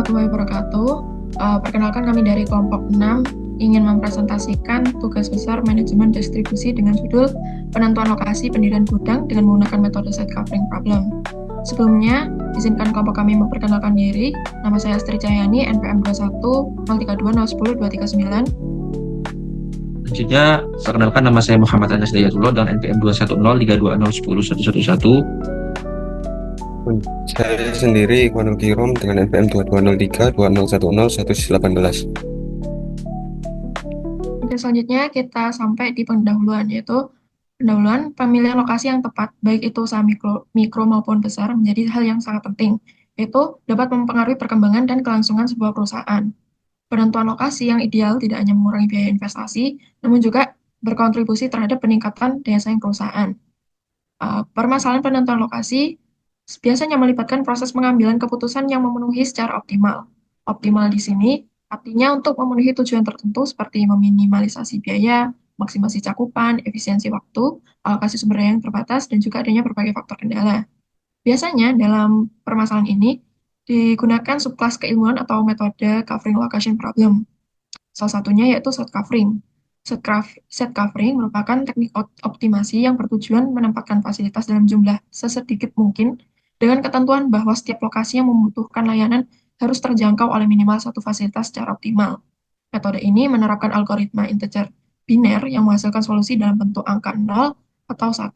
warahmatullahi wabarakatuh. Perkenalkan kami dari kelompok 6 ingin mempresentasikan tugas besar manajemen distribusi dengan judul penentuan lokasi pendirian gudang dengan menggunakan metode set covering problem. Sebelumnya, izinkan kelompok kami memperkenalkan diri. Nama saya Astri Cahyani, NPM 21 032 010 239. Selanjutnya, perkenalkan nama saya Muhammad Anas Dayatullah dan NPM 21032010111. Saya sendiri Ikhwanul Kirom dengan NPM 2203 2010 Oke, selanjutnya kita sampai di pendahuluan, yaitu pendahuluan pemilihan lokasi yang tepat, baik itu usaha mikro maupun besar, menjadi hal yang sangat penting, yaitu dapat mempengaruhi perkembangan dan kelangsungan sebuah perusahaan. Penentuan lokasi yang ideal tidak hanya mengurangi biaya investasi, namun juga berkontribusi terhadap peningkatan daya saing perusahaan. Permasalahan penentuan lokasi biasanya melibatkan proses pengambilan keputusan yang memenuhi secara optimal. Optimal di sini artinya untuk memenuhi tujuan tertentu seperti meminimalisasi biaya, maksimasi cakupan, efisiensi waktu, alokasi sumber daya yang terbatas, dan juga adanya berbagai faktor kendala. Biasanya dalam permasalahan ini digunakan subkelas keilmuan atau metode covering location problem. Salah satunya yaitu set covering. Set covering merupakan teknik optimasi yang bertujuan menempatkan fasilitas dalam jumlah sesedikit mungkin dengan ketentuan bahwa setiap lokasi yang membutuhkan layanan harus terjangkau oleh minimal satu fasilitas secara optimal. Metode ini menerapkan algoritma integer biner yang menghasilkan solusi dalam bentuk angka 0 atau 1.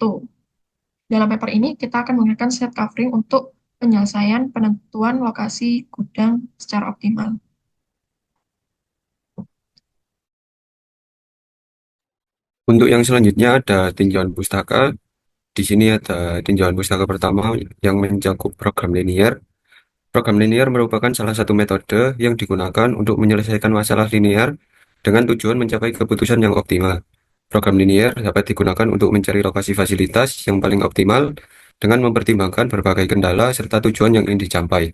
Dalam paper ini, kita akan menggunakan set covering untuk penyelesaian penentuan lokasi gudang secara optimal. Untuk yang selanjutnya ada tinjauan pustaka. Di sini ada tinjauan pustaka pertama yang mencakup program linear. Program linear merupakan salah satu metode yang digunakan untuk menyelesaikan masalah linear dengan tujuan mencapai keputusan yang optimal. Program linear dapat digunakan untuk mencari lokasi fasilitas yang paling optimal dengan mempertimbangkan berbagai kendala serta tujuan yang ingin dicapai.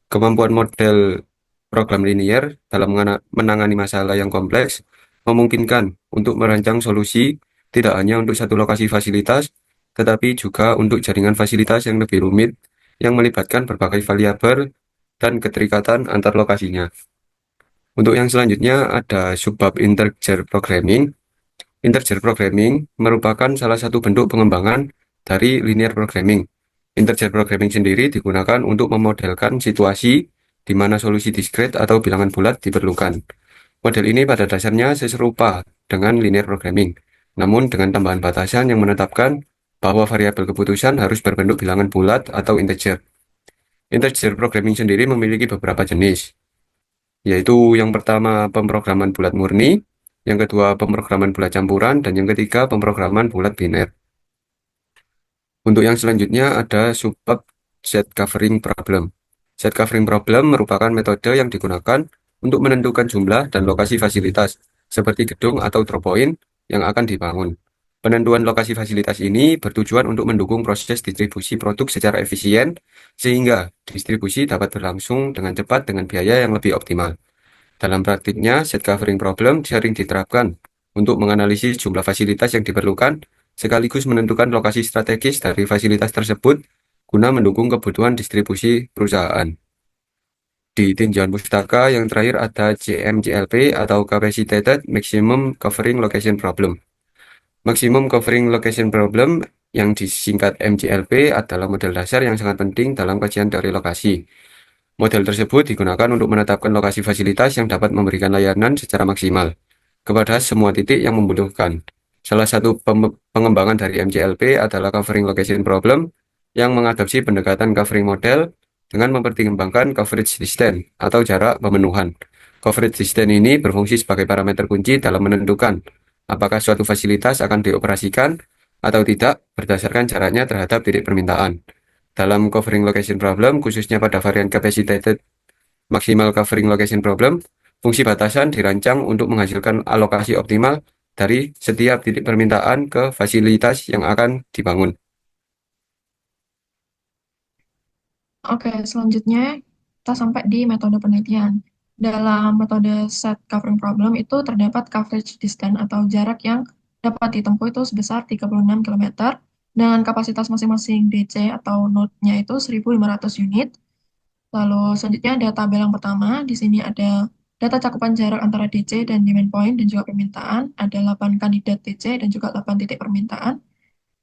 Kemampuan model program linear dalam menangani masalah yang kompleks memungkinkan untuk merancang solusi tidak hanya untuk satu lokasi fasilitas, tetapi juga untuk jaringan fasilitas yang lebih rumit yang melibatkan berbagai variabel dan keterikatan antar lokasinya. Untuk yang selanjutnya ada subbab integer programming. Integer programming merupakan salah satu bentuk pengembangan dari linear programming. Integer programming sendiri digunakan untuk memodelkan situasi di mana solusi diskret atau bilangan bulat diperlukan. Model ini pada dasarnya serupa dengan linear programming, namun dengan tambahan batasan yang menetapkan bahwa variabel keputusan harus berbentuk bilangan bulat atau integer. Integer programming sendiri memiliki beberapa jenis, yaitu yang pertama pemrograman bulat murni, yang kedua pemrograman bulat campuran, dan yang ketiga pemrograman bulat biner. Untuk yang selanjutnya ada subbab set covering problem. Set covering problem merupakan metode yang digunakan untuk menentukan jumlah dan lokasi fasilitas, seperti gedung atau drawpoint yang akan dibangun. Penentuan lokasi fasilitas ini bertujuan untuk mendukung proses distribusi produk secara efisien, sehingga distribusi dapat berlangsung dengan cepat dengan biaya yang lebih optimal. Dalam praktiknya, set covering problem sering diterapkan untuk menganalisis jumlah fasilitas yang diperlukan, sekaligus menentukan lokasi strategis dari fasilitas tersebut guna mendukung kebutuhan distribusi perusahaan. Di tinjauan pustaka yang terakhir ada CMCLP atau Capacitated Maximum Covering Location Problem. Maximum Covering Location Problem yang disingkat MCLP adalah model dasar yang sangat penting dalam kajian teori lokasi. Model tersebut digunakan untuk menetapkan lokasi fasilitas yang dapat memberikan layanan secara maksimal kepada semua titik yang membutuhkan. Salah satu pengembangan dari MCLP adalah Covering Location Problem yang mengadopsi pendekatan covering model dengan mempertimbangkan coverage distance atau jarak pemenuhan. Coverage distance ini berfungsi sebagai parameter kunci dalam menentukan apakah suatu fasilitas akan dioperasikan atau tidak berdasarkan jaraknya terhadap titik permintaan. Dalam covering location problem, khususnya pada varian capacitated maximal covering location problem, fungsi batasan dirancang untuk menghasilkan alokasi optimal dari setiap titik permintaan ke fasilitas yang akan dibangun. Oke, selanjutnya kita sampai di metode penelitian. Dalam metode set covering problem itu terdapat coverage distance atau jarak yang dapat ditempuh itu sebesar 36 km dengan kapasitas masing-masing DC atau node-nya itu 1.500 unit. Lalu selanjutnya ada tabel yang pertama. Di sini ada data cakupan jarak antara DC dan demand point dan juga permintaan. Ada 8 kandidat DC dan juga 8 titik permintaan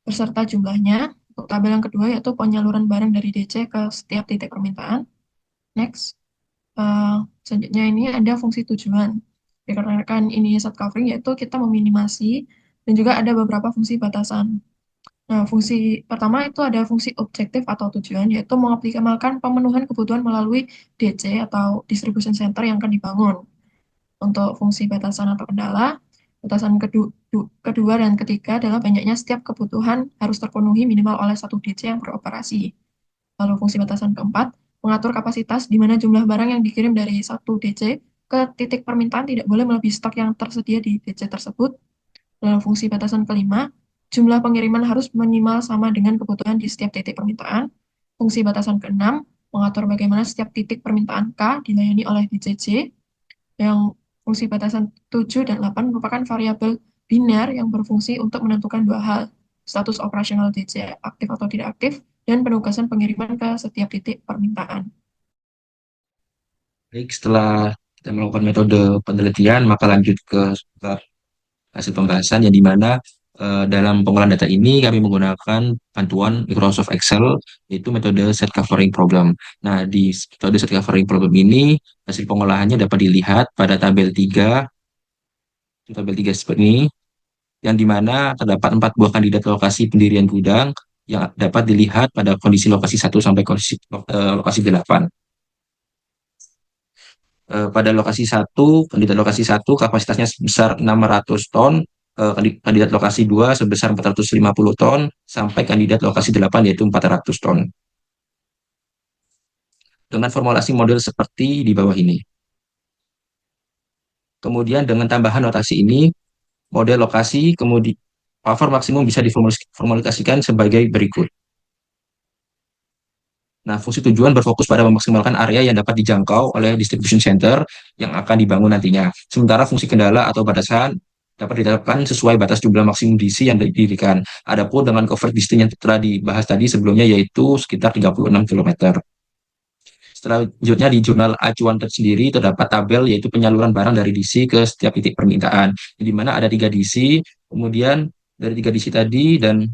beserta jumlahnya. Untuk tabel yang kedua yaitu penyaluran barang dari DC ke setiap titik permintaan. Next. Selanjutnya ini ada fungsi tujuan. Dikarenakan ini set covering yaitu kita meminimasi dan juga ada beberapa fungsi batasan. Nah, fungsi pertama itu ada fungsi objektif atau tujuan, yaitu mengoptimalkan pemenuhan kebutuhan melalui DC atau distribution center yang akan dibangun. Untuk fungsi batasan atau kendala, batasan kedua dan ketiga adalah banyaknya setiap kebutuhan harus terpenuhi minimal oleh satu DC yang beroperasi. Lalu fungsi batasan keempat, mengatur kapasitas di mana jumlah barang yang dikirim dari satu DC ke titik permintaan tidak boleh melebihi stok yang tersedia di DC tersebut. Lalu fungsi batasan kelima, jumlah pengiriman harus minimal sama dengan kebutuhan di setiap titik permintaan. Fungsi batasan keenam, mengatur bagaimana setiap titik permintaan K dilayani oleh DCJ. Yang fungsi batasan 7 dan 8 merupakan variabel biner yang berfungsi untuk menentukan dua hal, status operasional DC aktif atau tidak aktif, dan penugasan pengiriman ke setiap titik permintaan. Baik, setelah kita melakukan metode penelitian, maka lanjut ke hasil pembahasan yang dimana dalam pengolahan data ini kami menggunakan bantuan Microsoft Excel yaitu metode set covering problem. Nah, di metode set covering problem ini hasil pengolahannya dapat dilihat pada tabel 3 seperti ini yang dimana terdapat 4 buah kandidat lokasi pendirian gudang yang dapat dilihat pada kondisi lokasi 1 sampai kondisi lokasi 8. Pada kandidat lokasi satu kapasitasnya sebesar 600 ton, kandidat lokasi 2 sebesar 450 ton, sampai kandidat lokasi 8 yaitu 400 ton. Dengan formulasi model seperti di bawah ini. Kemudian dengan tambahan notasi ini, model lokasi kemudian power maksimum bisa diformulasikan sebagai berikut. Nah, fungsi tujuan berfokus pada memaksimalkan area yang dapat dijangkau oleh distribution center yang akan dibangun nantinya. Sementara fungsi kendala atau batasan dapat ditetapkan sesuai batas jumlah maksimum DC yang didirikan. Adapun dengan coverage distance yang telah dibahas tadi sebelumnya yaitu sekitar 36 km. Selanjutnya di jurnal acuan tersendiri terdapat tabel yaitu penyaluran barang dari DC ke setiap titik permintaan. Di mana ada 3 DC, kemudian dari 3 DC tadi dan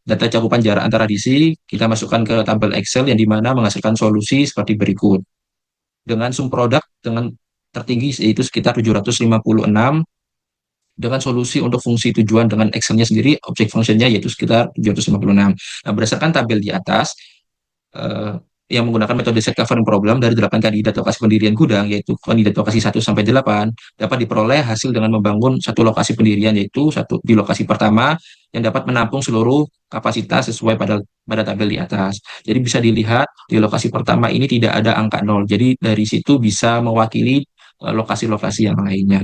data cakupan jarak antara DC kita masukkan ke tabel Excel yang dimana menghasilkan solusi seperti berikut. Dengan sum produk dengan tertinggi yaitu sekitar 756, dengan solusi untuk fungsi tujuan dengan Excel-nya sendiri, objek fungsinya yaitu sekitar 756. Nah, berdasarkan tabel di atas, eh, yang menggunakan metode set covering problem dari 8 kandidat lokasi pendirian gudang, yaitu kandidat lokasi 1 sampai 8, dapat diperoleh hasil dengan membangun satu lokasi pendirian, yaitu satu di lokasi pertama yang dapat menampung seluruh kapasitas sesuai pada tabel di atas. Jadi bisa dilihat di lokasi pertama ini tidak ada angka 0. Jadi dari situ bisa mewakili lokasi-lokasi yang lainnya.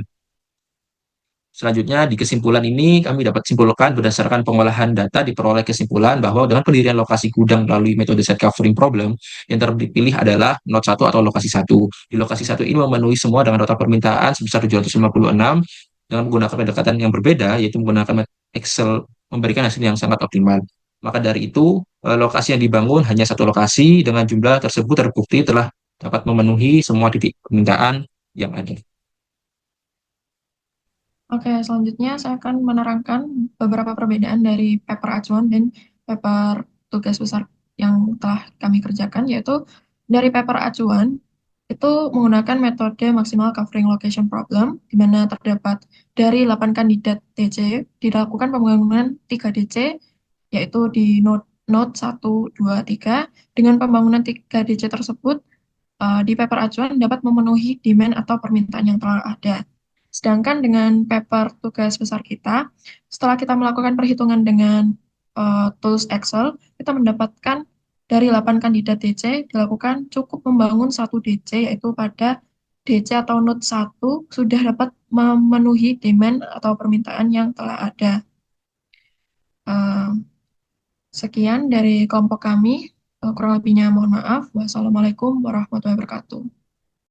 Selanjutnya, di kesimpulan ini kami dapat simpulkan berdasarkan pengolahan data diperoleh kesimpulan bahwa dengan pendirian lokasi gudang melalui metode set covering problem, yang terpilih adalah node 1 atau lokasi 1. Di lokasi 1 ini memenuhi semua dengan total permintaan sebesar 756 dengan menggunakan pendekatan yang berbeda, yaitu menggunakan Excel memberikan hasil yang sangat optimal. Maka dari itu, lokasi yang dibangun hanya satu lokasi dengan jumlah tersebut terbukti telah dapat memenuhi semua titik permintaan yang ada. Oke, selanjutnya saya akan menerangkan beberapa perbedaan dari paper acuan dan paper tugas besar yang telah kami kerjakan, yaitu dari paper acuan itu menggunakan metode maksimal covering location problem, di mana terdapat dari 8 kandidat DC dilakukan pembangunan 3 DC, yaitu di node 1, 2, 3. Dengan pembangunan 3 DC tersebut, di paper acuan dapat memenuhi demand atau permintaan yang telah ada. Sedangkan dengan paper tugas besar kita, setelah kita melakukan perhitungan dengan tools Excel, kita mendapatkan dari 8 kandidat DC dilakukan cukup membangun satu DC, yaitu pada DC atau node 1 sudah dapat memenuhi demand atau permintaan yang telah ada. Sekian dari kelompok kami. Kurang lebihnya mohon maaf. Wassalamualaikum warahmatullahi wabarakatuh.